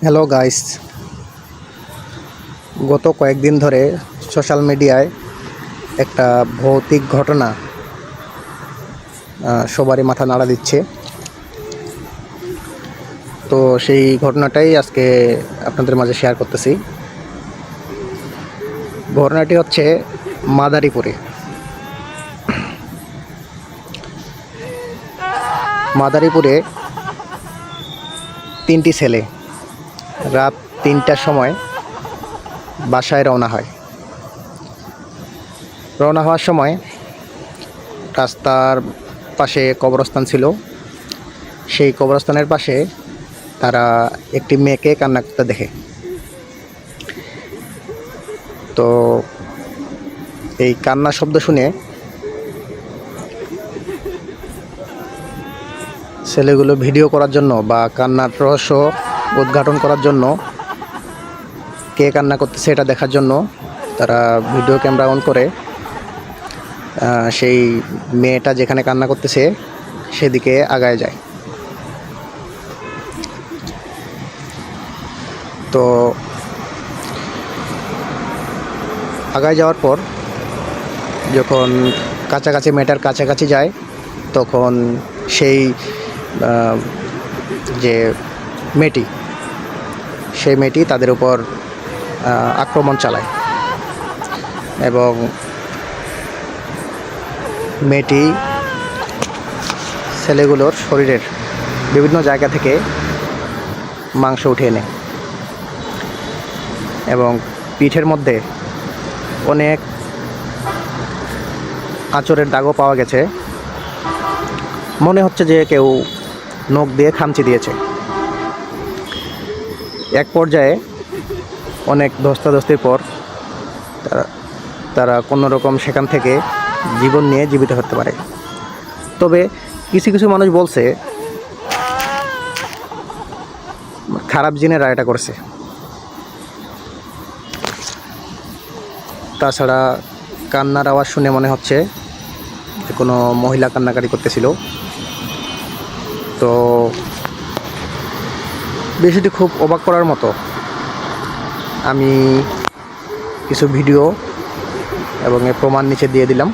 Hello guys, গত কয়েকদিন ধরে সোশ্যাল মিডিয়ায় একটা ভৌতিক ঘটনা সবারই মাথা নাড়া দিচ্ছে। তো সেই ঘটনাটাই আজকে আপনাদের মাঝে শেয়ার করতেছি। ঘটনাটি হচ্ছে মাদারীপুরে। মাদারীপুরে তিনটি ছেলে রাত ৩টার সময় বাসায় রওনা হওয়ার সময় রাস্তার পাশে কবরস্থান ছিল। সেই কবরস্থানের পাশে তারা একটি মেয়েকে কান্না করতে দেখে। তো এই কান্নার শব্দ শুনে ছেলেগুলো ভিডিও করার জন্য বা কান্নার রহস্য উদ্ঘাটন করার জন্য, কে কান্না করতেছে এটা দেখার জন্য তারা ভিডিও ক্যামেরা অন করে সেই মেয়েটা যেখানে কান্না করতেছে সেদিকে আগায় যায়। তো আগায় যাওয়ার পর যখন মেয়েটার কাছাকাছি যায়, তখন সেই যে মেয়েটি তাদের উপর আক্রমণ চালায় এবং মেয়েটি ছেলেগুলোর শরীরের বিভিন্ন জায়গা থেকে মাংস উঠিয়ে নেয় এবং পিঠের মধ্যে অনেক আঁচড়ের দাগও পাওয়া গেছে। মনে হচ্ছে যে কেউ নখ দিয়ে খামচি দিয়েছে। এক পর্যায়ে অনেক ধস্তাধস্তির পর তারা কোনো রকম সেখান থেকে জীবন নিয়ে জীবিত হতে পারে। তবে কিছু মানুষ বলছে খারাপ জিনেরা এটা করছে। তাছাড়া কান্নার আওয়াজ শুনে মনে হচ্ছে যে কোনো মহিলা কান্নাকারি করতেছিল। তো বিষয়টি খুব অবাক করার মতো। আমি কিছু ভিডিও এবং এর প্রমাণ নিচে দিয়ে দিলাম,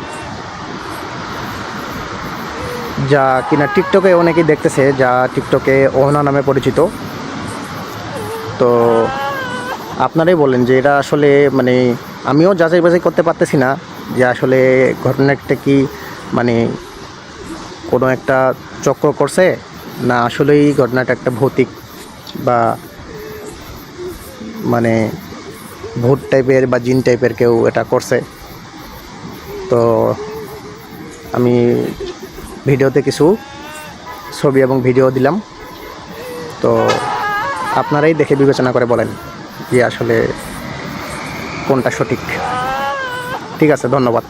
যা কিনা টিকটকে অনেকেই দেখতেছে, যা টিকটকে ওহনা নামে পরিচিত। তো আপনারাই বলেন যে এটা আসলে আমিও যাচাই বাছাই করতে পারতেছি না যে আসলে ঘটনাটা কি কোনো একটা চক্র করছে, না আসলেই ঘটনাটা একটা ভৌতিক বা ভূত টাইপের বা জিন টাইপের কেউ এটা করছে। তো আমি ভিডিওতে কিছু ছবি এবং ভিডিও দিলাম। তো আপনারাই দেখে বিবেচনা করে বলেন যে আসলে কোনটা সঠিক। ঠিক আছে, ধন্যবাদ।